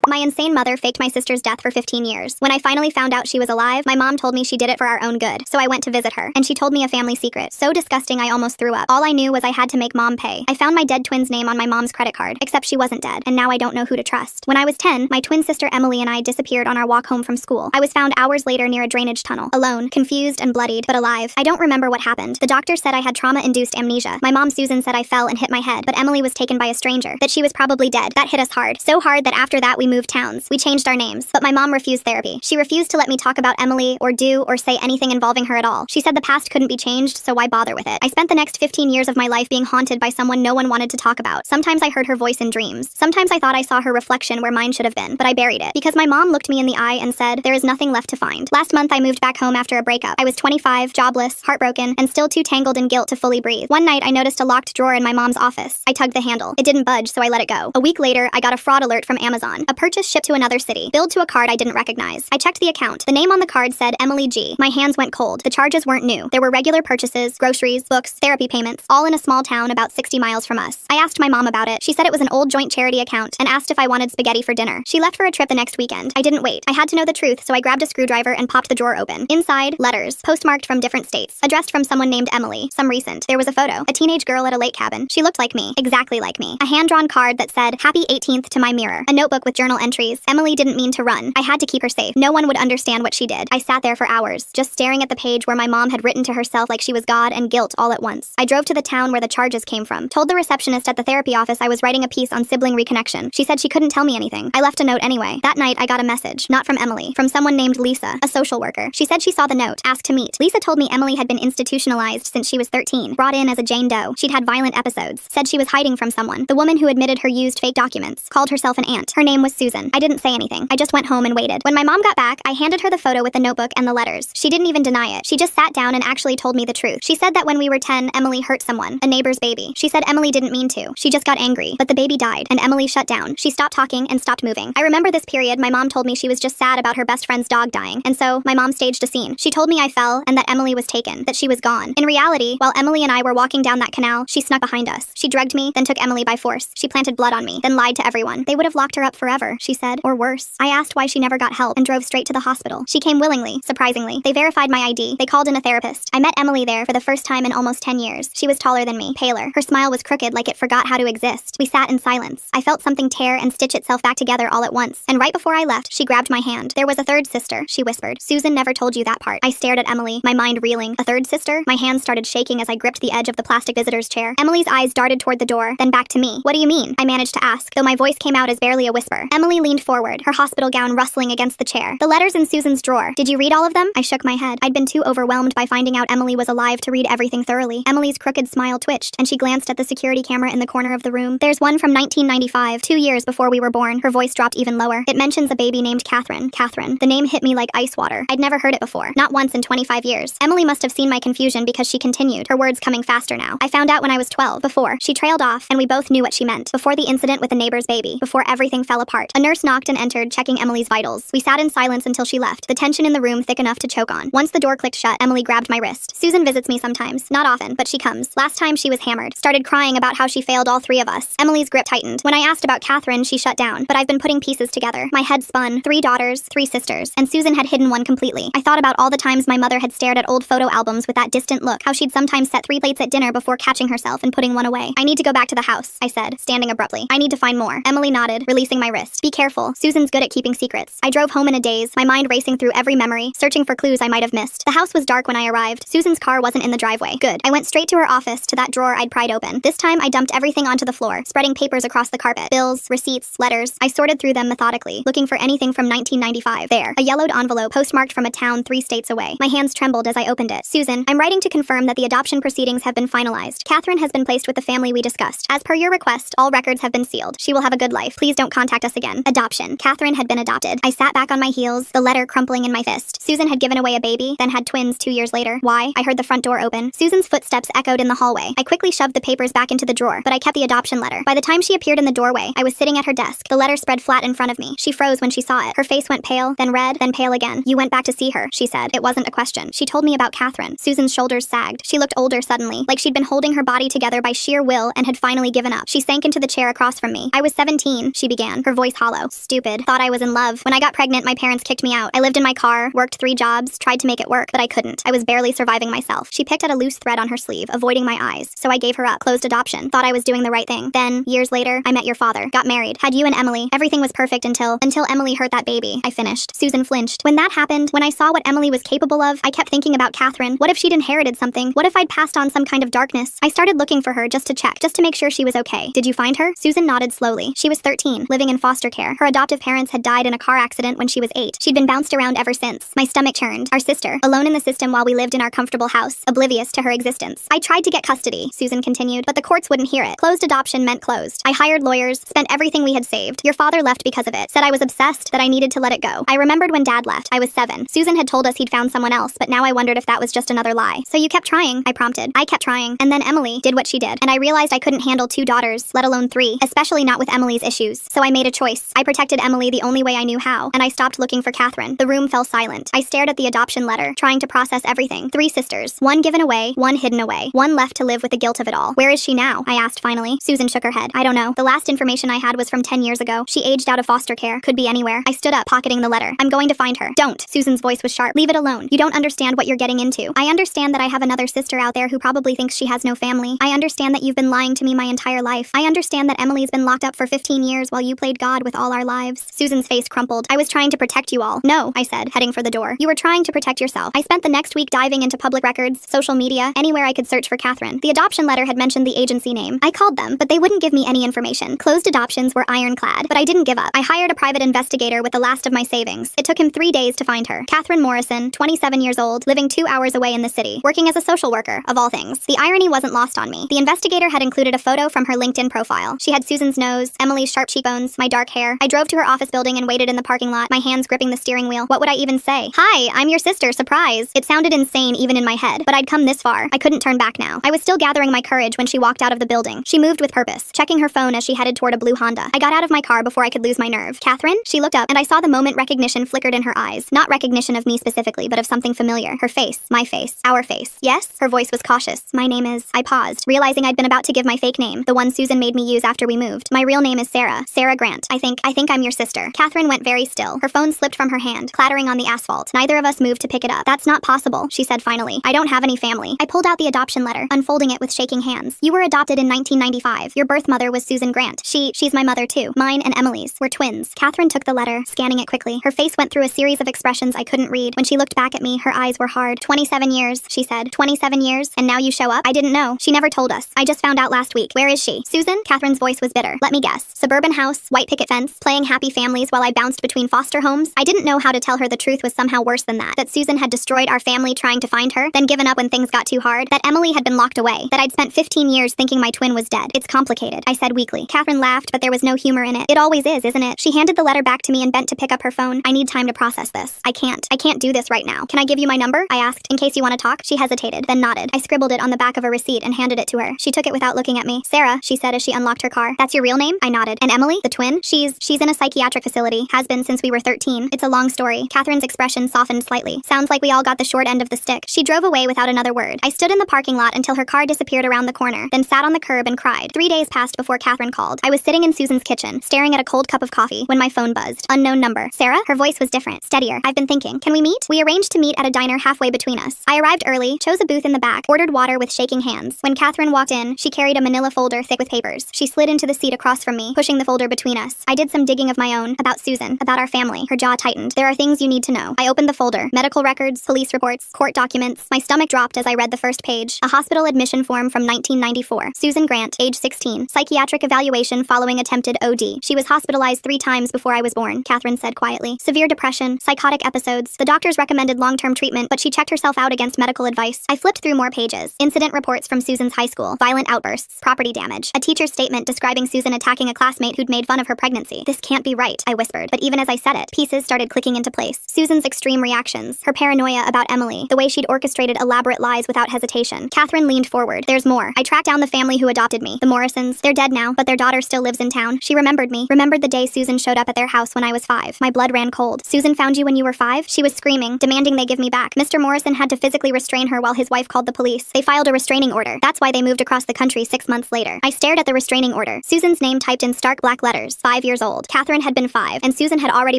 My insane mother faked my sister's death for 15 years. When I finally found out she was alive, my mom told me she did it for our own good, so I went to visit her, and she told me a family secret. So disgusting I almost threw up. All I knew was I had to make mom pay. I found my dead twin's name on my mom's credit card, except she wasn't dead, and now I don't know who to trust. When I was 10, my twin sister Emily and I disappeared on our walk home from school. I was found hours later near a drainage tunnel, alone, confused and bloodied, but alive. I don't remember what happened. The doctor said I had trauma-induced amnesia. My mom Susan said I fell and hit my head, but Emily was taken by a stranger, that she was probably dead. That hit us hard. So hard that after that we moved towns. We changed our names, but my mom refused therapy. She refused to let me talk about Emily or do or say anything involving her at all. She said the past couldn't be changed, so why bother with it? I spent the next 15 years of my life being haunted by someone no one wanted to talk about. Sometimes I heard her voice in dreams. Sometimes I thought I saw her reflection where mine should have been, but I buried it. Because my mom looked me in the eye and said, there is nothing left to find. Last month I moved back home after a breakup. I was 25, jobless, heartbroken, and still too tangled in guilt to fully breathe. One night I noticed a locked drawer in my mom's office. I tugged the handle. It didn't budge, so I let it go. A week later, I got a fraud alert from Amazon. A purchase shipped to another city, billed to a card I didn't recognize. I checked the account. The name on the card said Emily G. My hands went cold. The charges weren't new. There were regular purchases, groceries, books, therapy payments, all in a small town about 60 miles from us. I asked my mom about it. She said it was an old joint charity account and asked if I wanted spaghetti for dinner. She left for a trip the next weekend. I didn't wait. I had to know the truth, so I grabbed a screwdriver and popped the drawer open. Inside, letters, postmarked from different states, addressed from someone named Emily, some recent. There was a photo, a teenage girl at a lake cabin. She looked like me, exactly like me. A hand-drawn card that said, Happy 18th to my mirror. A notebook with journal entries. Emily didn't mean to run. I had to keep her safe. No one would understand what she did. I sat there for hours, just staring at the page where my mom had written to herself like she was God and guilt all at once. I drove to the town where the charges came from, told the receptionist at the therapy office I was writing a piece on sibling reconnection. She said she couldn't tell me anything. I left a note anyway. That night I got a message, not from Emily, from someone named Lisa, a social worker. She said she saw the note, asked to meet. Lisa told me Emily had been institutionalized since she was 13, brought in as a Jane Doe. She'd had violent episodes, said she was hiding from someone. The woman who admitted her used fake documents, called herself an aunt. Her name was Susan. I didn't say anything. I just went home and waited. When my mom got back, I handed her the photo with the notebook and the letters. She didn't even deny it. She just sat down and actually told me the truth. She said that when we were 10, Emily hurt someone, a neighbor's baby. She said Emily didn't mean to. She just got angry, but the baby died, and Emily shut down. She stopped talking and stopped moving. I remember this period. My mom told me she was just sad about her best friend's dog dying, and so my mom staged a scene. She told me I fell and that Emily was taken, that she was gone. In reality, while Emily and I were walking down that canal, she snuck behind us. She drugged me, then took Emily by force. She planted blood on me, then lied to everyone. They would have locked her up forever, she said, or worse. I asked why she never got help and drove straight to the hospital. She came willingly, surprisingly. They verified my ID. They called in a therapist. I met Emily there for the first time in almost 10 years. She was taller than me, paler. Her smile was crooked like it forgot how to exist. We sat in silence. I felt something tear and stitch itself back together all at once. And right before I left, she grabbed my hand. There was a third sister, she whispered. Susan never told you that part. I stared at Emily, my mind reeling. A third sister? My hands started shaking as I gripped the edge of the plastic visitor's chair. Emily's eyes darted toward the door, then back to me. What do you mean? I managed to ask, though my voice came out as barely a whisper. Emily leaned forward, her hospital gown rustling against the chair. The letters in Susan's drawer. Did you read all of them? I shook my head. I'd been too overwhelmed by finding out Emily was alive to read everything thoroughly. Emily's crooked smile twitched, and she glanced at the security camera in the corner of the room. There's one from 1995, 2 years before we were born. Her voice dropped even lower. It mentions a baby named Catherine. Catherine. The name hit me like ice water. I'd never heard it before. Not once in 25 years. Emily must have seen my confusion because she continued, her words coming faster now. I found out when I was 12. Before. She trailed off, and we both knew what she meant. Before the incident with the neighbor's baby. Before everything fell apart. A nurse knocked and entered, checking Emily's vitals. We sat in silence until she left, the tension in the room thick enough to choke on. Once the door clicked shut, Emily grabbed my wrist. Susan visits me sometimes. Not often, but she comes. Last time she was hammered. Started crying about how she failed all three of us. Emily's grip tightened. When I asked about Catherine, she shut down. But I've been putting pieces together. My head spun. 3 daughters, 3 sisters. And Susan had hidden one completely. I thought about all the times my mother had stared at old photo albums with that distant look. How she'd sometimes set 3 plates at dinner before catching herself and putting one away. I need to go back to the house, I said, standing abruptly. I need to find more. Emily nodded, releasing my wrist. Be careful. Susan's good at keeping secrets. I drove home in a daze, my mind racing through every memory, searching for clues I might have missed. The house was dark when I arrived. Susan's car wasn't in the driveway. Good. I went straight to her office, to that drawer I'd pried open. This time I dumped everything onto the floor, spreading papers across the carpet. Bills, receipts, letters. I sorted through them methodically, looking for anything from 1995. There. A yellowed envelope postmarked from a town 3 states away. My hands trembled as I opened it. Susan, I'm writing to confirm that the adoption proceedings have been finalized. Catherine has been placed with the family we discussed. As per your request, all records have been sealed. She will have a good life. Please don't contact us again. Adoption. Catherine had been adopted. I sat back on my heels, the letter crumpling in my fist. Susan had given away a baby, then had twins 2 years later. Why? I heard the front door open. Susan's footsteps echoed in the hallway. I quickly shoved the papers back into the drawer, but I kept the adoption letter. By the time she appeared in the doorway, I was sitting at her desk, the letter spread flat in front of me. She froze when she saw it. Her face went pale, then red, then pale again. You went back to see her, she said. It wasn't a question. She told me about Catherine. Susan's shoulders sagged. She looked older suddenly, like she'd been holding her body together by sheer will and had finally given up. She sank into the chair across from me. I was 17, she began, her voice voice hollow. Stupid. Thought I was in love. When I got pregnant, my parents kicked me out. I lived in my car, worked 3 jobs, tried to make it work, but I couldn't. I was barely surviving myself. She picked at a loose thread on her sleeve, avoiding my eyes, so I gave her up. Closed adoption. Thought I was doing the right thing. Then, years later, I met your father. Got married. Had you and Emily. Everything was perfect until Emily hurt that baby. I finished. Susan flinched. When that happened, when I saw what Emily was capable of, I kept thinking about Catherine. What if she'd inherited something? What if I'd passed on some kind of darkness? I started looking for her just to check, just to make sure she was okay. Did you find her? Susan nodded slowly. She was 13, living in foster care. Her adoptive parents had died in a car accident when she was 8. She'd been bounced around ever since. My stomach churned. Our sister, alone in the system while we lived in our comfortable house, oblivious to her existence. I tried to get custody, Susan continued, but the courts wouldn't hear it. Closed adoption meant closed. I hired lawyers, spent everything we had saved. Your father left because of it. Said I was obsessed, that I needed to let it go. I remembered when Dad left. I was 7. Susan had told us he'd found someone else, but now I wondered if that was just another lie. So you kept trying, I prompted. I kept trying. And then Emily did what she did. And I realized I couldn't handle 2 daughters, let alone 3, especially not with Emily's issues. So I made a choice. I protected Emily the only way I knew how, and I stopped looking for Catherine. The room fell silent. I stared at the adoption letter, trying to process everything. 3 sisters. 1 given away, 1 hidden away. 1 left to live with the guilt of it all. Where is she now? I asked finally. Susan shook her head. I don't know. The last information I had was from 10 years ago. She aged out of foster care. Could be anywhere. I stood up, pocketing the letter. I'm going to find her. Don't. Susan's voice was sharp. Leave it alone. You don't understand what you're getting into. I understand that I have another sister out there who probably thinks she has no family. I understand that you've been lying to me my entire life. I understand that Emily's been locked up for 15 years while you played God with all our lives. Susan's face crumpled. I was trying to protect you all. No, I said, heading for the door. You were trying to protect yourself. I spent the next week diving into public records, social media, anywhere I could search for Catherine. The adoption letter had mentioned the agency name. I called them, but they wouldn't give me any information. Closed adoptions were ironclad, but I didn't give up. I hired a private investigator with the last of my savings. It took him 3 days to find her. Catherine Morrison, 27 years old, living 2 hours away in the city, working as a social worker, of all things. The irony wasn't lost on me. The investigator had included a photo from her LinkedIn profile. She had Susan's nose, Emily's sharp cheekbones, my dark hair. I drove to her office building and waited in the parking lot, my hands gripping the steering wheel. What would I even say? Hi, I'm your sister, surprise. It sounded insane even in my head, but I'd come this far. I couldn't turn back now. I was still gathering my courage when she walked out of the building. She moved with purpose, checking her phone as she headed toward a blue Honda. I got out of my car before I could lose my nerve. Catherine? She looked up, and I saw the moment recognition flickered in her eyes. Not recognition of me specifically, but of something familiar. Her face. My face. Our face. Yes? Her voice was cautious. My name is... I paused, realizing I'd been about to give my fake name, the one Susan made me use after we moved. My real name is Sarah. Sarah Grant. I think I'm your sister. Catherine went very still. Her phone slipped from her hand, clattering on the asphalt. Neither of us moved to pick it up. That's not possible, she said finally. I don't have any family. I pulled out the adoption letter, unfolding it with shaking hands. You were adopted in 1995. Your birth mother was Susan Grant. She's my mother too. Mine and Emily's. We're twins. Catherine took the letter, scanning it quickly. Her face went through a series of expressions I couldn't read. When she looked back at me, her eyes were hard. 27 years, she said. 27 years, and now you show up? I didn't know. She never told us. I just found out last week. Where is she? Susan? Catherine's voice was bitter. Let me guess. Suburban house, white picket fence, playing happy families while I bounced between foster homes. I didn't know how to tell her the truth was somehow worse than that. That Susan had destroyed our family trying to find her, then given up when things got too hard. That Emily had been locked away. That I'd spent 15 years thinking my twin was dead. It's complicated, I said weakly. Catherine laughed, but there was no humor in it. It always is, isn't it? She handed the letter back to me and bent to pick up her phone. I need time to process this. I can't do this right now. Can I give you my number? I asked, in case you want to talk. She hesitated, then nodded. I scribbled it on the back of a receipt and handed it to her. She took it without looking at me. Sarah, she said as she unlocked her car. That's your real name? I nodded. And Emily, the twin? She's in a psychiatric facility. Has been since we were 13. It's a long story. Catherine's expression softened slightly. Sounds like we all got the short end of the stick. She drove away without another word. I stood in the parking lot until her car disappeared around the corner, then sat on the curb and cried. 3 days passed before Catherine called. I was sitting in Susan's kitchen, staring at a cold cup of coffee, when my phone buzzed. Unknown number. Sarah? Her voice was different, steadier. I've been thinking. Can we meet? We arranged to meet at a diner halfway between us. I arrived early, chose a booth in the back, ordered water with shaking hands. When Catherine walked in, she carried a manila folder thick with papers. She slid into the seat across from me, pushing the folder between us. I did some digging of my own, about Susan, about our family. Her jaw tightened. There are things you need to know. I opened the folder. Medical records, police reports, court documents. My stomach dropped as I read the first page. A hospital admission form from 1994. Susan Grant, age 16. Psychiatric evaluation following attempted OD. She was hospitalized 3 times before I was born, Catherine said quietly. Severe depression, psychotic episodes. The doctors recommended long-term treatment, but she checked herself out against medical advice. I flipped through more pages. Incident reports from Susan's high school. Violent outbursts. Property damage. A teacher's statement describing Susan attacking a classmate who'd made fun of her pregnancy. This can't be right, I whispered. But even as I said it, pieces started clicking into place. Susan's extreme reactions. Her paranoia about Emily. The way she'd orchestrated elaborate lies without hesitation. Catherine leaned forward. There's more. I tracked down the family who adopted me. The Morrisons. They're dead now, but their daughter still lives in town. She remembered me. Remembered the day Susan showed up at their house when I was 5. My blood ran cold. Susan found you when you were 5? She was screaming, demanding they give me back. Mr. Morrison had to physically restrain her while his wife called the police. They filed a restraining order. That's why they moved across the country 6 months later. I stared at the restraining order. Susan's name typed in stark black letters. 5 5 years old. Catherine had been 5, and Susan had already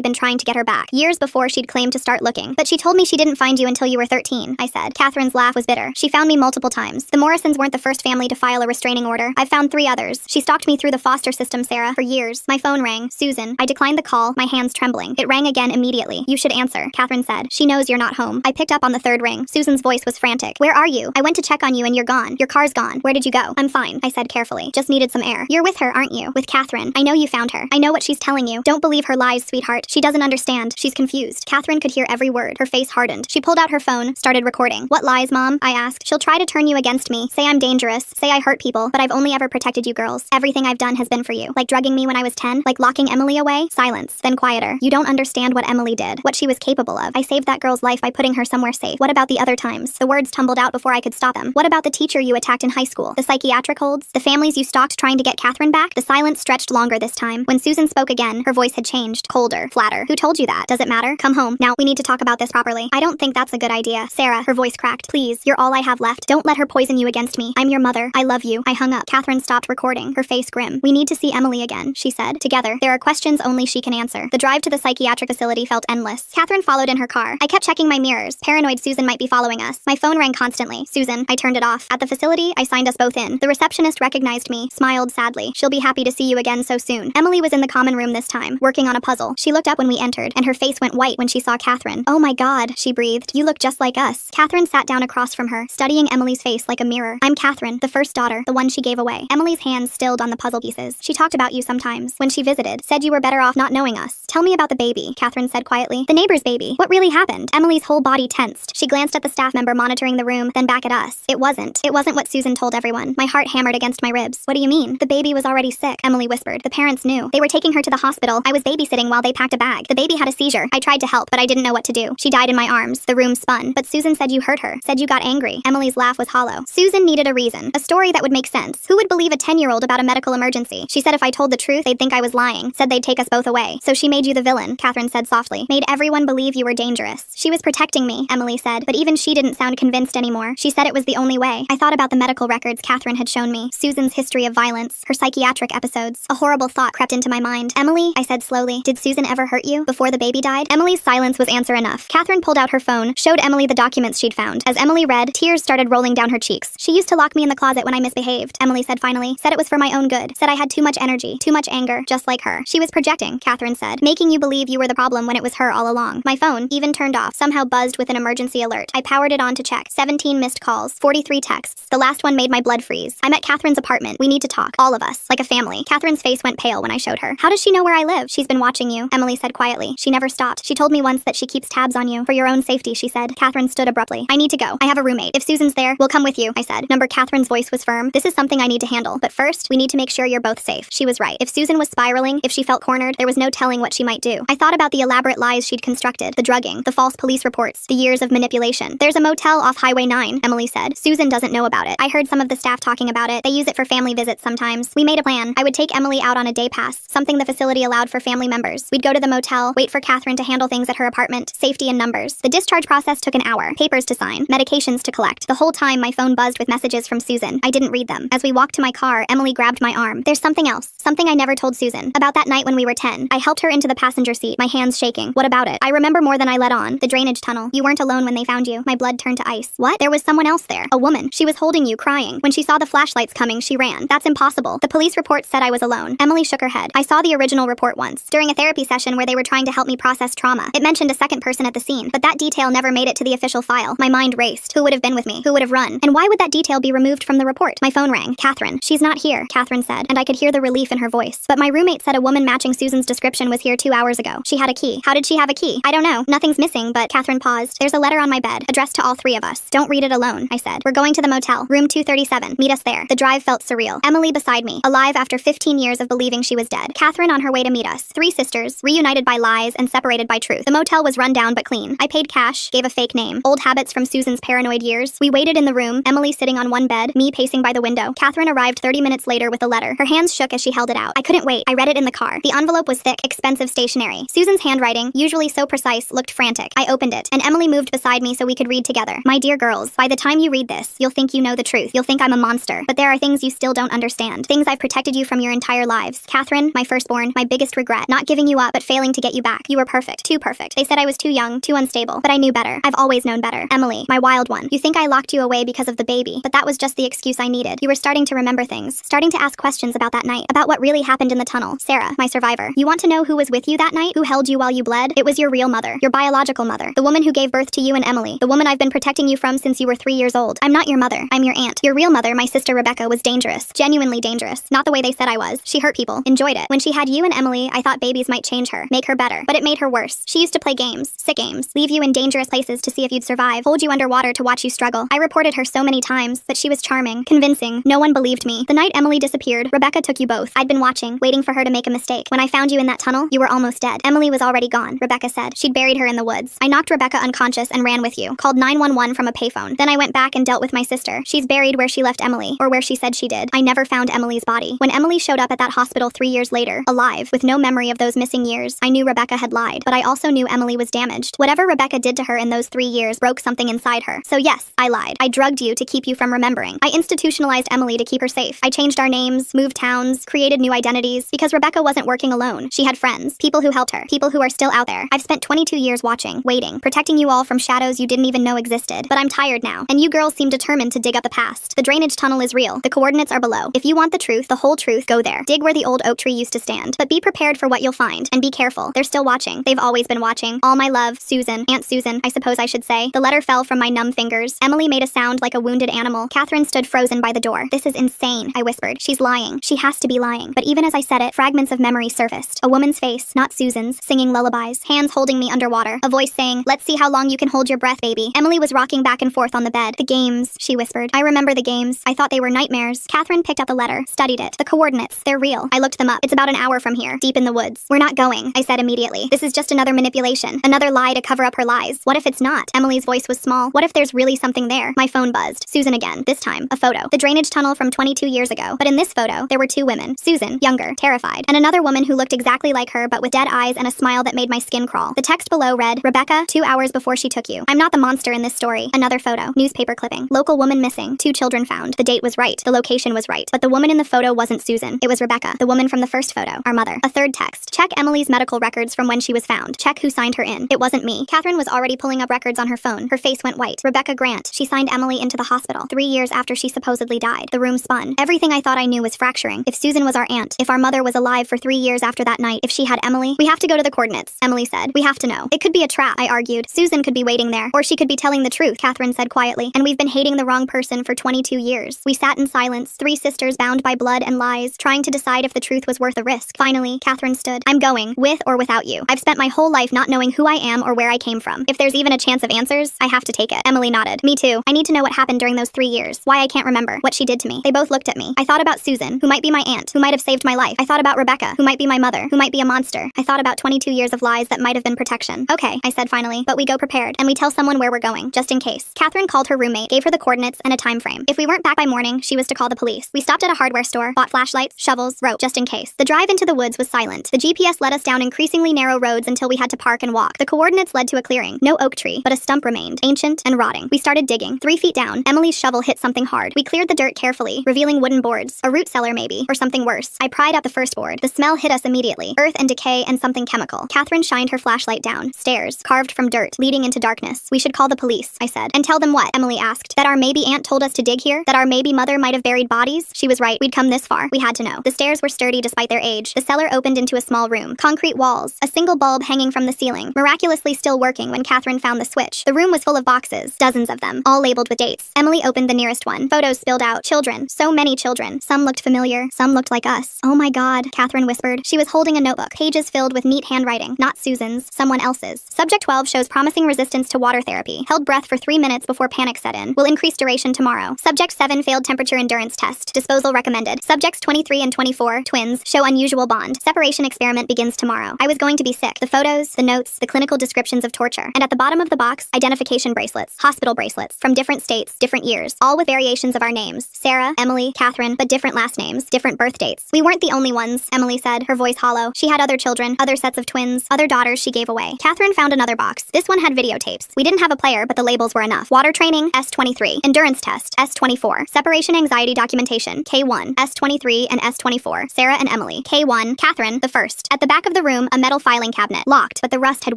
been trying to get her back, years before she'd claimed to start looking. But she told me she didn't find you until you were 13, I said. Catherine's laugh was bitter. She found me multiple times. The Morrisons weren't the first family to file a restraining order. I've found 3 others. She stalked me through the foster system, Sarah, for years. My phone rang. Susan. I declined the call, my hands trembling. It rang again immediately. You should answer, Catherine said. She knows you're not home. I picked up on the 3rd ring. Susan's voice was frantic. Where are you? I went to check on you and you're gone. Your car's gone. Where did you go? I'm fine, I said carefully. Just needed some air. You're with her, aren't you? With Catherine. I know you found her. I know what she's telling you. Don't believe her lies, sweetheart. She doesn't understand. She's confused. Catherine could hear every word. Her face hardened. She pulled out her phone, started recording. What lies, Mom? I asked. She'll try to turn you against me. Say I'm dangerous. Say I hurt people. But I've only ever protected you girls. Everything I've done has been for you. Like drugging me when I was 10. Like locking Emily away. Silence. Then quieter. You don't understand what Emily did. What she was capable of. I saved that girl's life by putting her somewhere safe. What about the other times? The words tumbled out before I could stop them. What about the teacher you attacked in high school? The psychiatric holds? The families you stalked trying to get Catherine back? The silence stretched longer this time. When Susan spoke again, her voice had changed. Colder. Flatter. Who told you that? Does it matter? Come home. Now, we need to talk about this properly. I don't think that's a good idea. Sarah, her voice cracked. Please, you're all I have left. Don't let her poison you against me. I'm your mother. I love you. I hung up. Catherine stopped recording, her face grim. We need to see Emily again, she said. Together, there are questions only she can answer. The drive to the psychiatric facility felt endless. Catherine followed in her car. I kept checking my mirrors, paranoid Susan might be following us. My phone rang constantly. Susan, I turned it off. At the facility, I signed us both in. The receptionist recognized me, smiled sadly. She'll be happy to see you again so soon. Emily was in the common room this time, working on a puzzle. She looked up when we entered, and her face went white when she saw Catherine. Oh my God, she breathed. You look just like us. Catherine sat down across from her, studying Emily's face like a mirror. I'm Catherine, the first daughter, the one she gave away. Emily's hands stilled on the puzzle pieces. She talked about you sometimes. When she visited, said you were better off not knowing us. Tell me about the baby, Catherine said quietly. The neighbor's baby. What really happened? Emily's whole body tensed. She glanced at the staff member monitoring the room, then back at us. It wasn't what Susan told everyone. My heart hammered against my ribs. What do you mean? The baby was already sick, Emily whispered. The parents knew. They were taking her to the hospital. I was babysitting while they packed a bag. The baby had a seizure. I tried to help, but I didn't know what to do. She died in my arms. The room spun. But Susan said you hurt her. Said you got angry. Emily's laugh was hollow. Susan needed a reason. A story that would make sense. Who would believe a 10-year-old about a medical emergency? She said if I told the truth, they'd think I was lying. Said they'd take us both away. So she made you the villain, Catherine said softly. Made everyone believe you were dangerous. She was protecting me, Emily said. But even she didn't sound convinced anymore. She said it was the only way. I thought about the medical records Catherine had shown me. Susan's history of violence. Her psychiatric episodes. A horrible thought crept into my mind. Emily, I said slowly, did Susan ever hurt you before the baby died? Emily's silence was answer enough. Catherine pulled out her phone, showed Emily the documents she'd found. As Emily read, tears started rolling down her cheeks. She used to lock me in the closet when I misbehaved, Emily said finally. Said it was for my own good. Said I had too much energy, too much anger, just like her. She was projecting, Catherine said, making you believe you were the problem when it was her all along. My phone, even turned off, somehow buzzed with an emergency alert. I powered it on to check. 17 missed calls, 43 texts. The last one made my blood freeze. I'm at Catherine's apartment. We need to talk. All of us, like a family. Catherine's face went pale when I showed her. How does she know where I live? She's been watching you, Emily said quietly. She never stopped. She told me once that she keeps tabs on you. For your own safety, she said. Catherine stood abruptly. I need to go. I have a roommate. If Susan's there, we'll come with you, I said. Catherine's voice was firm. This is something I need to handle. But first, we need to make sure you're both safe. She was right. If Susan was spiraling, if she felt cornered, there was no telling what she might do. I thought about the elaborate lies she'd constructed, the drugging, the false police reports, the years of manipulation. There's a motel off Highway 9, Emily said. Susan doesn't know about it. I heard some of the staff talking about it. They use it for family visits sometimes. We made a plan. I would take Emily out on a day pass, something the facility allowed for family members. We'd go to the motel, wait for Catherine to handle things at her apartment, safety in numbers. The discharge process took an hour. Papers to sign, medications to collect. The whole time my phone buzzed with messages from Susan. I didn't read them. As we walked to my car, Emily grabbed my arm. There's something else. Something I never told Susan. About that night when we were 10. I helped her into the passenger seat, my hands shaking. What about it? I remember more than I let on. The drainage tunnel. You weren't alone when they found you. My blood turned to ice. What? There was someone else there. A woman. She was holding you, crying. When she saw the flashlights coming, she ran. That's impossible. The police report said I was alone. Emily shook her head. I saw the original report once, during a therapy session where they were trying to help me process trauma. It mentioned a second person at the scene, but that detail never made it to the official file. My mind raced. Who would have been with me? Who would have run? And why would that detail be removed from the report? My phone rang. Catherine. She's not here, Catherine said, and I could hear the relief in her voice. But my roommate said a woman matching Susan's description was here 2 hours ago. She had a key. How did she have a key? I don't know. Nothing's missing, but Catherine paused. There's a letter on my bed, addressed to all 3 of us. Don't read it alone, I said. We're going to the motel, room 237. Meet us there. The drive felt surreal. Emily beside me, alive after 15 years of believing she was dead. Catherine on her way to meet us. 3 sisters, reunited by lies and separated by truth. The motel was run down but clean. I paid cash, gave a fake name. Old habits from Susan's paranoid years. We waited in the room, Emily sitting on one bed, me pacing by the window. Catherine arrived 30 minutes later with a letter. Her hands shook as she held it out. I couldn't wait. I read it in the car. The envelope was thick, expensive stationery. Susan's handwriting, usually so precise, looked frantic. I opened it, and Emily moved beside me so we could read together. My dear girls, by the time you read this, you'll think you know the truth. You'll think I'm a monster. But there are things you still don't understand. Things I've protected you from your entire lives. Catherine, my firstborn, my biggest regret, not giving you up but failing to get you back. You were perfect, too perfect. They said I was too young, too unstable, but I knew better. I've always known better. Emily, my wild one. You think I locked you away because of the baby, but that was just the excuse I needed. You were starting to remember things, starting to ask questions about that night, about what really happened in the tunnel. Sarah, my survivor. You want to know who was with you that night? Who held you while you bled? It was your real mother, your biological mother, the woman who gave birth to you and Emily, the woman I've been protecting you from since you were 3 years old. I'm not your mother. I'm your aunt. Your real mother, my sister Rebecca, was dangerous, genuinely dangerous. Not the way they said I was. She hurt people, enjoyed it. When she had you and Emily, I thought babies might change her, make her better, but it made her worse. She used to play games, sick games, leave you in dangerous places to see if you'd survive, hold you underwater to watch you struggle. I reported her so many times, but she was charming, convincing. No one believed me. The night Emily disappeared, Rebecca took you both. I'd been watching, waiting for her to make a mistake. When I found you in that tunnel, you were almost dead. Emily was already gone, Rebecca said. She'd buried her in the woods. I knocked Rebecca unconscious and ran with you, called 911 from a payphone. Then I went back and dealt with my sister. She's buried where she left Emily, or where she said she did. I never found Emily's body. When Emily showed up at that hospital 3 years later, alive, with no memory of those missing years, I knew Rebecca had lied, but I also knew Emily was damaged. Whatever Rebecca did to her in those 3 years broke something inside her. So yes, I lied. I drugged you to keep you from remembering. I institutionalized Emily to keep her safe. I changed our names, moved towns, created new identities, because Rebecca wasn't working alone. She had friends, people who helped her, people who are still out there. I've spent 22 years watching, waiting, protecting you all from shadows you didn't even know existed. But I'm tired now, and you girls seem determined to dig up the past. The drainage tunnel is real. The coordinates are below. If you want the truth, the whole truth, go there. Dig where the old oak tree used to stand. But be prepared for what you'll find, and be careful. They're still watching. They've always been watching. All my love, Susan, Aunt Susan, I suppose I should say. The letter fell from my numb fingers. Emily made a sound like a wounded animal. Catherine stood frozen by the door. This is insane, I whispered. She's lying. She has to be lying. But even as I said it, fragments of memory surfaced. A woman's face, not Susan's, singing lullabies, hands holding me underwater, a voice saying, "Let's see how long you can hold your breath, baby." Emily was rocking back and forth on the bed. "The games," she whispered. "I remember the games. I thought they were nightmares." Catherine picked up the letter, studied it. "The coordinates, they're real. I looked them up. It's about an hour from here, deep in the woods." "We're not going," I said immediately. "This is just another manipulation, another lie to cover up her lies." "What if it's not?" Emily's voice was small. "What if there's really something there?" My phone buzzed. Susan again. This time, a photo. The drainage tunnel from 22 years ago. But in this photo, there were 2 women. Susan, younger, terrified, and another woman who looked exactly like her but with dead eyes and a smile that made my skin crawl. The text below read, "Rebecca, 2 hours before she took you. I'm not the monster in this story." Another photo. Newspaper clipping. Local woman missing. 2 children found. The date was right. The location was right. But the woman in the photo wasn't Susan. It was Rebecca, the woman from the first photo, our mother. A third text. "Check Emily's medical records from when she was found. Check who signed her in." It wasn't me. Catherine was already pulling up records on her phone. Her face went white. Rebecca Grant. She signed Emily into the hospital 3 years after she supposedly died. The room spun. Everything I thought I knew was fracturing. If Susan was our aunt, if our mother was alive for 3 years after that night, if she had Emily, "We have to go to the coordinates," Emily said. "We have to know. It could be a trap," I argued. "Susan could be waiting there. Or she could be telling the truth," Catherine said quietly. "And we've been hating the wrong person for 22 years. We sat in silence, 3 sisters bound by blood and lies, trying to decide if the truth was worth the risk. Finally, Catherine stood. "I'm going, with or without you. I've spent my whole life not knowing who I am or where I came from. If there's even a chance of answers, I have to take it." Emily nodded. "Me too. I need to know what happened during those 3 years. Why I can't remember. What she did to me." They both looked at me. I thought about Susan, who might be my aunt, who might have saved my life. I thought about Rebecca, who might be my mother, who might be a monster. I thought about 22 years of lies that might have been protection. "Okay," I said finally, "but we go prepared, and we tell someone where we're going, just in case." Catherine called her roommate, gave her the coordinates and a time frame. If we weren't back by morning, she was to call the police. We stopped at a hardware store, bought flashlights, shovels, rope, just in case. The drive into the woods was silent. The GPS led us down increasingly narrow roads until we had to park and walk. The coordinates led to a clearing. No oak tree, but a stump remained, ancient and rotting. We started digging. 3 feet down, Emily's shovel hit something hard. We cleared the dirt carefully, revealing wooden boards. A root cellar maybe, or something worse. I pried up the first board. The smell hit us immediately. Earth and decay and something chemical. Catherine shined her flashlight down. Stairs, carved from dirt, leading into darkness. "We should call the police," I said. "And tell them what?" Emily asked. "That our maybe aunt told us to dig here? That our maybe mother might have buried bodies?" She was right. We'd come this far. We had to know. The stairs were sturdy despite their age. The cellar opened into a small room. Concrete walls. A single bulb hanging from the ceiling. Miraculously still working when Catherine found the switch. The room was full of boxes. Dozens of them. All labeled with dates. Emily opened the nearest one. Photos spilled out. Children. So many children. Some looked familiar. Some looked like us. "Oh my God," Catherine whispered. She was holding a notebook. Pages filled with neat handwriting. Not Susan's. Someone else's. Subject 12 shows promising resistance to water therapy. Held breath for 3 minutes before panic set in. Will increase duration tomorrow. Subject 7 failed temperature endurance test. Disposal recommended. Subjects 23 and 24, twins, show unusual bond. Separation experiment begins tomorrow. I was going to be sick. The photos, the notes, the clinical descriptions of torture. And at the bottom of the box, identification bracelets. Hospital bracelets. From different states, different years. All with variations of our names. Sarah, Emily, Catherine, but different last names, different birth dates. "We weren't the only ones," Emily said, her voice hollow. She had other children, other sets of twins, other daughters she gave away. Catherine found another box. This one had videotapes. We didn't have a player, but the labels were enough. Water training, S23. Endurance test, S24. Separation anxiety documentation, K1, S23 and S24. Sarah and Emily. Emily. K1, Catherine, the first. At the back of the room, a metal filing cabinet. Locked, but the rust had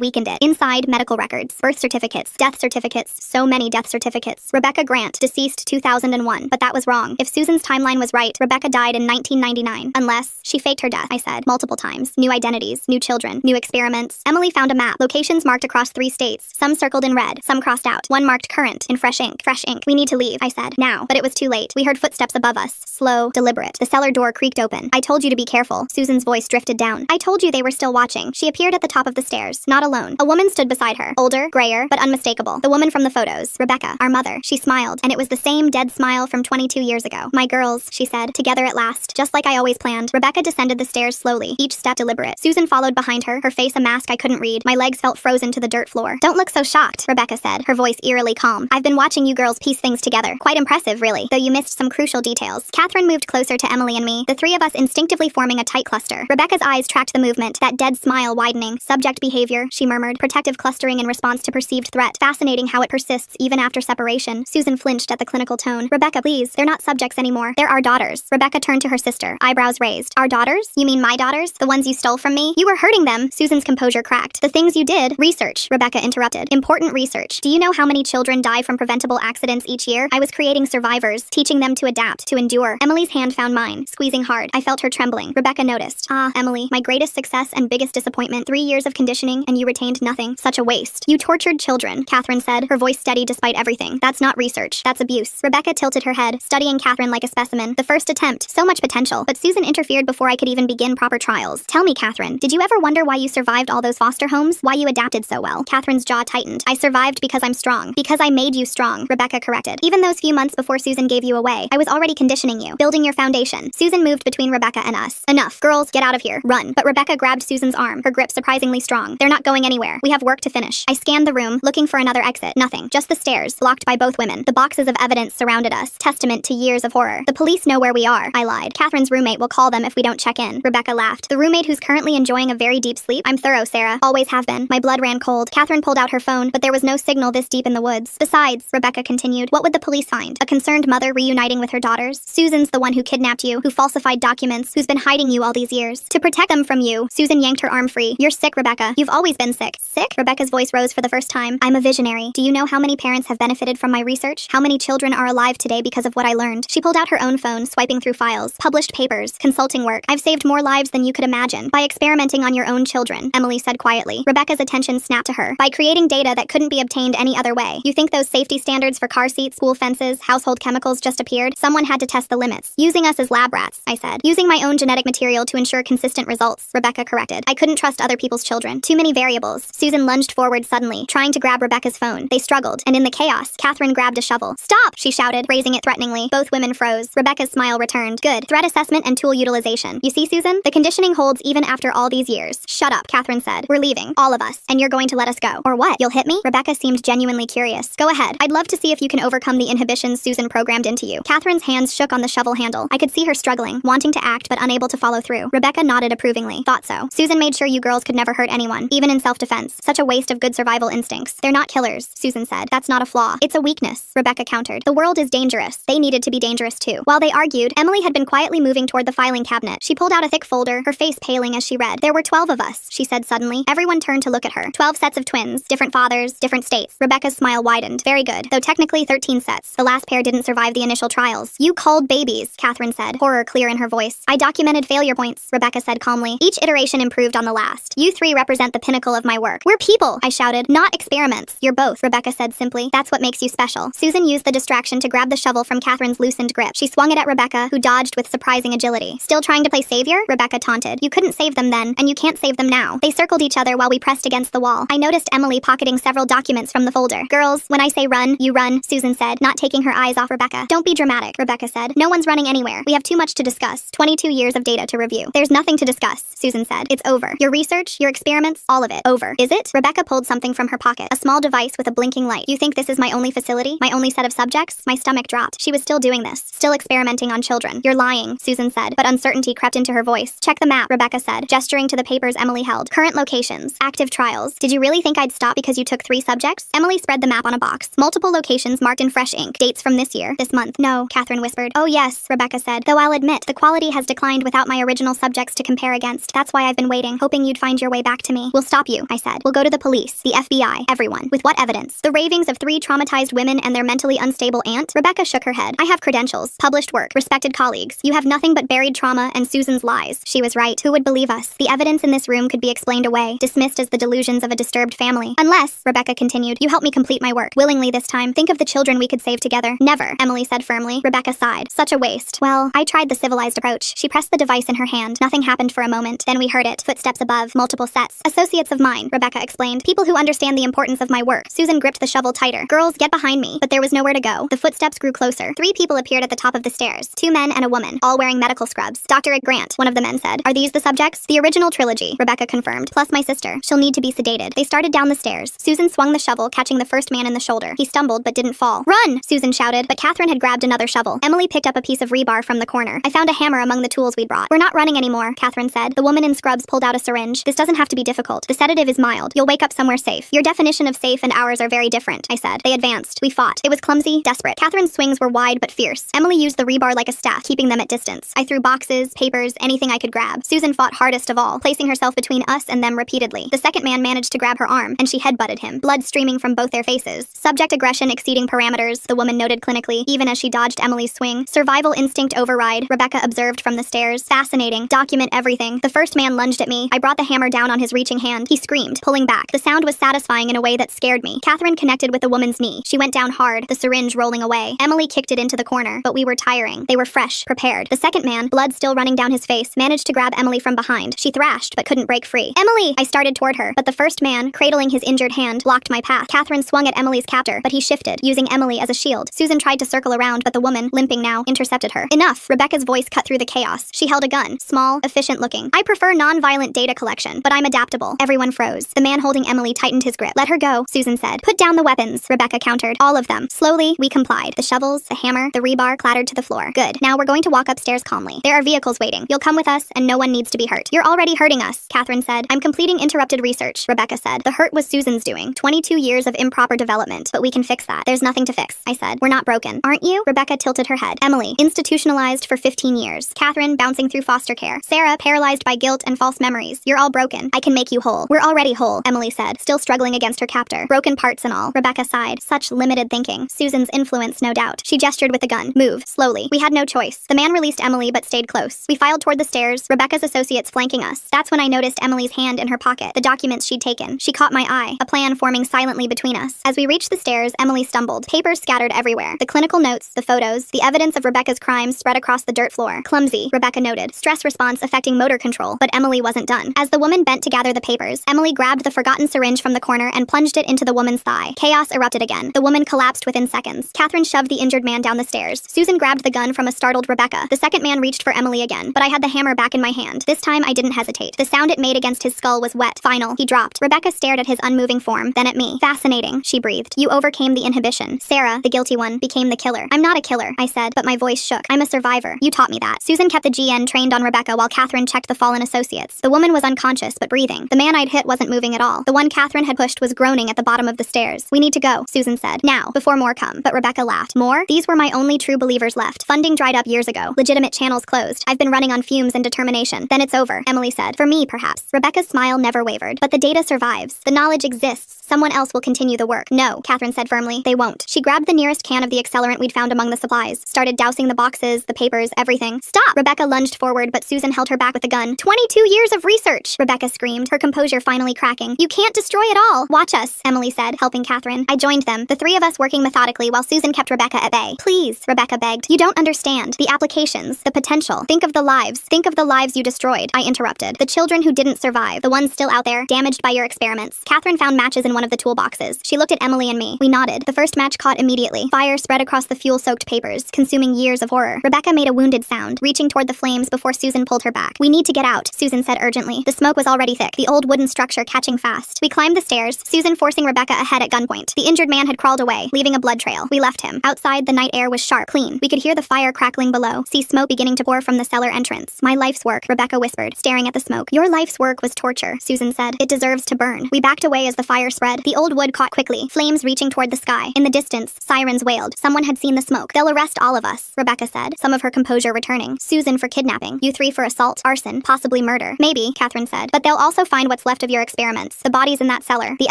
weakened it. Inside, medical records. Birth certificates. Death certificates. So many death certificates. Rebecca Grant, deceased 2001. But that was wrong. If Susan's timeline was right, Rebecca died in 1999. Unless she faked her death, I said. Multiple times. New identities. New children. New experiments. Emily found a map. Locations marked across 3 states. Some circled in red. Some crossed out. One marked current in fresh ink. Fresh ink. We need to leave, I said. Now. But it was too late. We heard footsteps above us. Slow, deliberate. The cellar door creaked open. I told you to be careful. Susan's voice drifted down. I told you they were still watching. She appeared at the top of the stairs. Not alone. A woman stood beside her. Older, grayer, but unmistakable. The woman from the photos. Rebecca, our mother. She smiled, and it was the same dead smile from 22 years ago. My girls, she said, together at last, just like I always planned. Rebecca descended the stairs slowly, each step deliberate. Susan followed behind her, her face a mask I couldn't read. My legs felt frozen to the dirt floor. Don't look so shocked, Rebecca said, her voice eerily calm. I've been watching you girls piece things together. Quite impressive, really, though you missed some crucial details. Catherine moved closer to Emily and me, the 3 of us instinctively forming a tight cluster. Rebecca's eyes tracked the movement, that dead smile widening. Subject behavior, she murmured. Protective clustering in response to perceived threat. Fascinating how it persists even after separation. Susan flinched at the clinical tone. Rebecca, please, they're not subjects anymore. They're our daughters. Rebecca turned to her sister, eyebrows raised. Our daughters? You mean my daughters? The ones you stole from me? You were hurting them. Susan's composure cracked. The things you did. Research, Rebecca interrupted. Important research. Do you know how many children die from preventable accidents each year? I was creating survivors, teaching them to adapt, to endure. Emily's hand found mine, squeezing hard. I felt her trembling. Rebecca noticed. Ah, Emily, my greatest success and biggest disappointment. 3 years of conditioning, and you retained nothing. Such a waste. You tortured children, Catherine said, her voice steady despite everything. That's not research. That's abuse. Rebecca tilted her head, studying Catherine like a specimen. The first attempt. So much potential. But Susan interfered before I could even begin proper trials. Tell me, Catherine, did you ever wonder why you survived all those foster homes? Why you adapted so well? Catherine's jaw tightened. I survived because I'm strong. Because I made you strong, Rebecca corrected. Even those few months before Susan gave you away, I was already conditioning you, building your foundation. Susan moved between Rebecca and us. Enough. Girls, get out of here. Run. But Rebecca grabbed Susan's arm, her grip surprisingly strong. They're not going anywhere. We have work to finish. I scanned the room, looking for another exit. Nothing. Just the stairs, blocked by both women. The boxes of evidence surrounded us, testament to years of horror. The police know where we are, I lied. Catherine's roommate will call them if we don't check in. Rebecca laughed. The roommate who's currently enjoying a very deep sleep? I'm thorough, Sarah. Always have been. My blood ran cold. Catherine pulled out her phone, but there was no signal this deep in the woods. Besides, Rebecca continued, what would the police find? A concerned mother reuniting with her daughters? Susan's the one who kidnapped you, who falsified documents, who's been hiding you all these years. To protect them from you, Susan yanked her arm free. You're sick, Rebecca. You've always been sick. Sick? Rebecca's voice rose for the first time. I'm a visionary. Do you know how many parents have benefited from my research? How many children are alive today because of what I learned? She pulled out her own phone, swiping through files, published papers, consulting work. I've saved more lives than you could imagine by experimenting on your own children, Emily said quietly. Rebecca's attention snapped to her. By creating data that couldn't be obtained any other way. You think those safety standards for car seats, school fences, household chemicals just appeared? Someone had to test the limits. Using us as lab rats, I said. Using my own genetic material to ensure consistent results, Rebecca corrected. I couldn't trust other people's children. Too many variables. Susan lunged forward suddenly, trying to grab Rebecca's phone. They struggled, and in the chaos, Catherine grabbed a shovel. Stop, she shouted, raising it threateningly. Both women froze. Rebecca's smile returned. Good. Threat assessment and tool utilization. You see, Susan? The conditioning holds even after all these years. Shut up, Catherine said. We're leaving. All of us. And you're going to let us go. Or what? You'll hit me? Rebecca seemed genuinely curious. Go ahead. I'd love to see if you can overcome the inhibitions Susan programmed into you. Catherine's hands shook on the shovel handle. I could see her struggling, wanting to act but unable to follow through. Rebecca nodded approvingly. Thought so. Susan made sure you girls could never hurt anyone, even in self-defense. Such a waste of good survival instincts. They're not killers, Susan said. That's not a flaw. It's a weakness, Rebecca countered. The world is dangerous. They needed to be dangerous too. While they argued, Emily had been quietly moving toward the filing cabinet. She pulled out a thick folder, her face paling as she read. There were 12 of us, she said suddenly. Everyone turned to look at her. 12 sets of twins, different fathers, different states. Rebecca's smile widened. Very good. Though technically 13 sets. The last pair didn't survive the initial trials. You called babies, Catherine said, horror clear in her voice. I documented failure points, Rebecca said calmly. Each iteration improved on the last. You 3 represent the pinnacle of my work. We're people, I shouted, not experiments. You're both, Rebecca said simply. That's what makes you special. Susan used the distraction to grab the shovel from Catherine's loosened grip. She swung it at Rebecca, who dodged with surprising agility. Still trying to play savior? Rebecca taunted. You couldn't save them then, and you can't save them now. They circled each other while we pressed against the wall. I noticed Emily pocketing several documents from the folder. Girls, when I say run, you run, Susan said, not taking her eyes off Rebecca. Don't be dramatic, Rebecca said. No one's running anywhere. We have too much to discuss. 22 years of data to review. There's nothing to discuss, Susan said. It's over. Your research, your experiments, all of it. Over. Is it? Rebecca pulled something from her pocket. A small device with a blinking light. You think this is my only facility? My only set of subjects? My stomach dropped. She was still doing this. Still experimenting on children. You're lying, Susan said, but uncertainty crept into her voice. Check the map, Rebecca said, gesturing to the papers Emily held. Current locations. Active trials. Did you really think I'd stop because you took 3 subjects? Emily spread the map on a box. Multiple locations marked in fresh ink. Dates from this year, this month. No, Catherine whispered. Oh yes, Rebecca said, though I'll admit, the quality has declined with without my original subjects to compare against. That's why I've been waiting, hoping you'd find your way back to me. We'll stop you, I said. We'll go to the police, the FBI, everyone. With what evidence? The ravings of 3 traumatized women and their mentally unstable aunt? Rebecca shook her head. I have credentials, published work, respected colleagues. You have nothing but buried trauma and Susan's lies. She was right. Who would believe us? The evidence in this room could be explained away, dismissed as the delusions of a disturbed family. Unless, Rebecca continued, you help me complete my work. Willingly this time. Think of the children we could save together. Never, Emily said firmly. Rebecca sighed. Such a waste. Well, I tried the civilized approach. She pressed the device in her hand. Nothing happened for a moment. Then we heard it. Footsteps above, multiple sets. Associates of mine, Rebecca explained. People who understand the importance of my work. Susan gripped the shovel tighter. Girls, get behind me. But there was nowhere to go. The footsteps grew closer. 3 people appeared at the top of the stairs. 2 men and a woman, all wearing medical scrubs. Dr. Grant, one of the men said. Are these the subjects? The original trilogy, Rebecca confirmed. Plus my sister. She'll need to be sedated. They started down the stairs. Susan swung the shovel, catching the first man in the shoulder. He stumbled but didn't fall. Run! Susan shouted, but Catherine had grabbed another shovel. Emily picked up a piece of rebar from the corner. I found a hammer among the tools we'd brought. We're not running anymore, Catherine said. The woman in scrubs pulled out a syringe. This doesn't have to be difficult. The sedative is mild. You'll wake up somewhere safe. Your definition of safe and ours are very different, I said. They advanced. We fought. It was clumsy, desperate. Catherine's swings were wide but fierce. Emily used the rebar like a staff, keeping them at distance. I threw boxes, papers, anything I could grab. Susan fought hardest of all, placing herself between us and them repeatedly. The second man managed to grab her arm, and she headbutted him, blood streaming from both their faces. Subject aggression exceeding parameters, the woman noted clinically, even as she dodged Emily's swing. Survival instinct override, Rebecca observed from the stairs. Fascinating. Document everything. The first man lunged at me. I brought the hammer down on his reaching hand. He screamed, pulling back. The sound was satisfying in a way that scared me. Catherine connected with the woman's knee. She went down hard, the syringe rolling away. Emily kicked it into the corner, but we were tiring. They were fresh, prepared. The second man, blood still running down his face, managed to grab Emily from behind. She thrashed, but couldn't break free. Emily! I started toward her, but the first man, cradling his injured hand, blocked my path. Catherine swung at Emily's captor, but he shifted, using Emily as a shield. Susan tried to circle around, but the woman, limping now, intercepted her. Enough! Rebecca's voice cut through the chaos. She held a gun, small, efficient looking. I prefer non-violent data collection, but I'm adaptable. Everyone froze. The man holding Emily tightened his grip. Let her go, Susan said. Put down the weapons, Rebecca countered. All of them. Slowly, we complied. The shovels, the hammer, the rebar clattered to the floor. Good. Now we're going to walk upstairs calmly. There are vehicles waiting. You'll come with us, and no one needs to be hurt. You're already hurting us, Catherine said. I'm completing interrupted research, Rebecca said. The hurt was Susan's doing. 22 years of improper development, but we can fix that. There's nothing to fix, I said. We're not broken. Aren't you? Rebecca tilted her head. Emily, institutionalized for 15 years. Catherine, bouncing through foster care. Sarah, paralyzed by guilt and false memories. You're all broken. I can make you whole. We're already whole, Emily said, still struggling against her captor. Broken parts and all. Rebecca sighed. Such limited thinking. Susan's influence, no doubt. She gestured with the gun. Move, slowly. We had no choice. The man released Emily but stayed close. We filed toward the stairs, Rebecca's associates flanking us. That's when I noticed Emily's hand in her pocket, the documents she'd taken. She caught my eye, a plan forming silently between us. As we reached the stairs, Emily stumbled. Papers scattered everywhere. The clinical notes, the photos, the evidence of Rebecca's crimes spread across the dirt floor. Clumsy, Rebecca noted. Stress response affecting motor control, but Emily wasn't done. As the woman bent to gather the papers, Emily grabbed the forgotten syringe from the corner and plunged it into the woman's thigh. Chaos erupted again. The woman collapsed within seconds. Catherine shoved the injured man down the stairs. Susan grabbed the gun from a startled Rebecca. The second man reached for Emily again, but I had the hammer back in my hand. This time I didn't hesitate. The sound it made against his skull was wet. Final. He dropped. Rebecca stared at his unmoving form, then at me. Fascinating, she breathed. You overcame the inhibition. Sarah, the guilty one, became the killer. I'm not a killer, I said, but my voice shook. I'm a survivor. You taught me that. Susan kept the GN trained on Rebecca while Catherine checked the fallen associates. The woman was unconscious but breathing. The man I'd hit wasn't moving at all. The one Catherine had pushed was groaning at the bottom of the stairs. We need to go, Susan said. Now, before more come. But Rebecca laughed. More? These were my only true believers left. Funding dried up years ago. Legitimate channels closed. I've been running on fumes and determination. Then it's over, Emily said. For me, perhaps. Rebecca's smile never wavered. But the data survives. The knowledge exists. Someone else will continue the work. No, Catherine said firmly. They won't. She grabbed the nearest can of the accelerant we'd found among the supplies, started dousing the boxes, the papers, everything. Stop! Rebecca lunged forward, but Susan held her back with the gun. 22 years of research! Rebecca screamed, her composure finally cracking. You can't destroy it all! Watch us, Emily said, helping Catherine. I joined them, the 3 of us working methodically while Susan kept Rebecca at bay. Please, Rebecca begged. You don't understand. The applications, the potential. Think of the lives. Think of the lives you destroyed, I interrupted. The children who didn't survive, the ones still out there, damaged by your experiments. Catherine found matches in one of the toolboxes. She looked at Emily and me. We nodded. The first match caught immediately. Fire spread across the fuel-soaked papers, consuming years of horror. Rebecca made a wounded sound, reaching toward the flames before Susan pulled her back. We need to get out, Susan said urgently. The smoke was already thick, the old wooden structure catching fast. We climbed the stairs, Susan forcing Rebecca ahead at gunpoint. The injured man had crawled away, leaving a blood trail. We left him. Outside, the night air was sharp, clean. We could hear the fire crackling below, see smoke beginning to pour from the cellar entrance. My life's work, Rebecca whispered, staring at the smoke. Your life's work was torture, Susan said. It deserves to burn. We backed away as the fire spread. The old wood caught quickly, flames reaching toward the sky. In the distance, sirens wailed. Someone had seen the smoke. They'll arrest all of us, Rebecca said, some of her composure returning. Susan for kidnapping. You 3 for assault, arson, possibly murder. Maybe, Catherine said. But they'll also find what's left of your experiments. The bodies in that cellar. The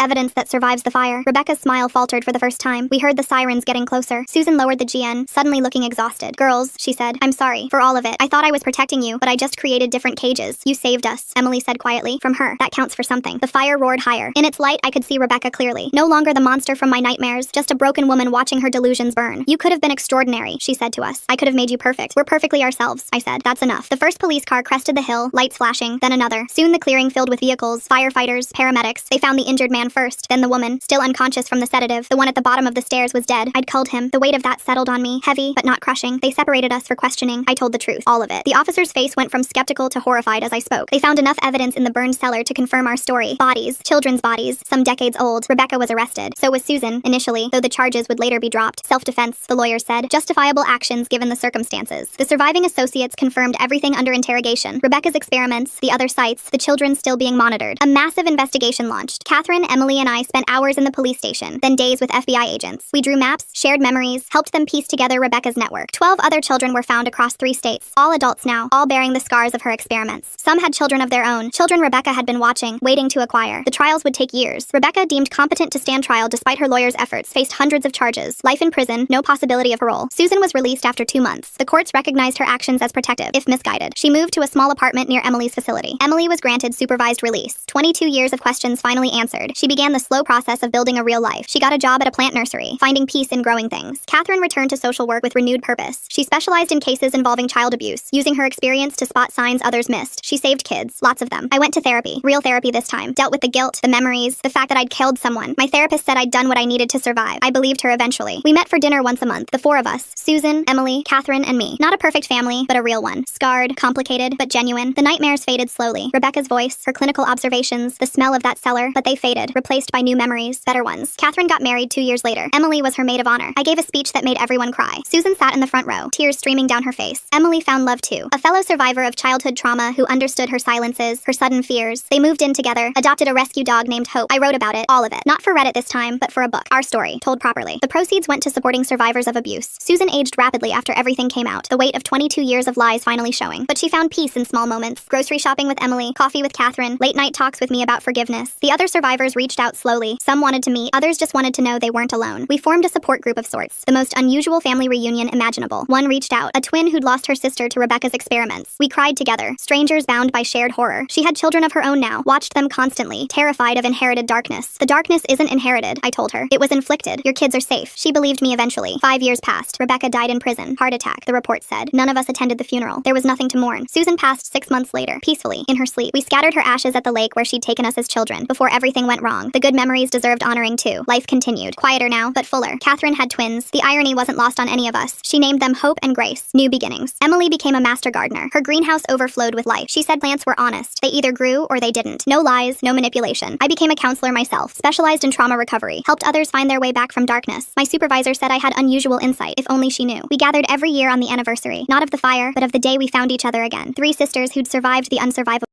evidence that survives the fire. Rebecca's smile faltered for the first time. We heard the sirens getting closer. Susan lowered the GN, suddenly looking exhausted. Girls, she said, I'm sorry for all of it. I thought I was protecting you, but I just created different cages. You saved us, Emily said quietly. From her. That counts for something. The fire roared higher. In its light, I could see Rebecca clearly. No longer the monster from my nightmares, just a broken woman watching her delusions burn. You could have been extraordinary, she said to us. I could have made you perfect. We're perfectly ourselves, I said. That's enough. The first police car crested the hill, lights flashing, then another. Soon the clearing filled with vehicles, firefighters, paramedics. They found the injured man first, then the woman, still unconscious from the sedative. The one at the bottom of the stairs was dead. I'd culled him. The weight of that settled on me, heavy, but not crushing. They separated us for questioning. I told the truth, all of it. The officer's face went from skeptical to horrified as I spoke. They found enough evidence in the burned cellar to confirm our story. Bodies, children's bodies, some decades old. Rebecca was arrested. So was Susan, initially, though the charges would later be dropped. Self-defense, the lawyers said. Justifiable actions given the circumstances. The surviving associates confirmed everything under interrogation. Rebecca's experiments, the other sites, the children still being monitored. A massive investigation launched. Catherine, Emily, and I spent hours in the police station, then days with FBI agents. We drew maps, shared memories, helped them piece together Rebecca's network. 12 other children were found across 3 states. All adults now, all bearing the scars of her experiments. Some had children of their own, children Rebecca had been watching, waiting to acquire. The trials would take years. Rebecca, deemed competent to stand trial despite her lawyer's efforts, faced hundreds of charges. Life in prison, no possibility of parole. Susan was released after 2 months. The courts recognized her actions as protective, if misguided. She moved to a small apartment near Emily's facility. Emily was granted supervised release. 22 years of questions finally answered. She began the slow process of building a real life. She got a job at a plant nursery, finding peace in growing things. Catherine returned to social work with renewed purpose. She specialized in cases involving child abuse, using her experience to spot signs others missed. She saved kids, lots of them. I went to therapy, real therapy this time. Dealt with the guilt, the memories, the fact that I'd killed someone. My therapist said I'd done what I needed to survive. I believed her eventually. We met for dinner once a month, the 4 of us, Susan, Emily, Catherine, and me. Not a perfect family, but a real one. Scarred, complicated, but genuine. The nightmares faded slowly. Rebecca's voice, her clinical observations, the smell of that cellar, but they faded, replaced by new memories, better ones. Catherine got married 2 years later. Emily was her maid of honor. I gave a speech that made everyone cry. Susan sat in the front row, tears streaming down her face. Emily found love too. A fellow survivor of childhood trauma who understood her silences, her sudden fears. They moved in together, adopted a rescue dog named Hope. I wrote about it, all of it. Not for Reddit this time, but for a book. Our story, told properly. The proceeds went to supporting survivors of abuse. Susan aged rapidly after everything came out, the weight of 22 years of lies finally showing. But she found peace in small moments. Grocery shopping with Emily, coffee with Catherine, late night talks with me about forgiveness. The other survivors reached out slowly. Some wanted to meet, others just wanted to know they weren't alone. We formed a support group of sorts. The most unusual family reunion imaginable. One reached out, a twin who'd lost her sister to Rebecca's experiments. We cried together, strangers bound by shared horror. She had children of her own now, watched them constantly, terrified of inherited darkness. The darkness isn't inherited, I told her. It was inflicted. Your kids are safe. She believed me eventually. 5 years passed. Rebecca died in prison. Heart attack, the report said. None of us attended the funeral. There was nothing to mourn. Susan passed 6 months later, peacefully, in her sleep. We scattered her ashes at the lake where she'd taken us as children, before everything went wrong. The good memories deserved honoring too. Life continued. Quieter now, but fuller. Catherine had twins. The irony wasn't lost on any of us. She named them Hope and Grace. New beginnings. Emily became a master gardener. Her greenhouse overflowed with life. She said plants were honest. They either grew or they didn't. No lies, no manipulation. I became a counselor myself, specialized in trauma recovery, helped others find their way back from darkness. My supervisor said I had unusual insight, if only she knew. We gathered every year on the anniversary, not of the fire, but of the day we found each other again. 3 sisters who'd survived the unsurvivable.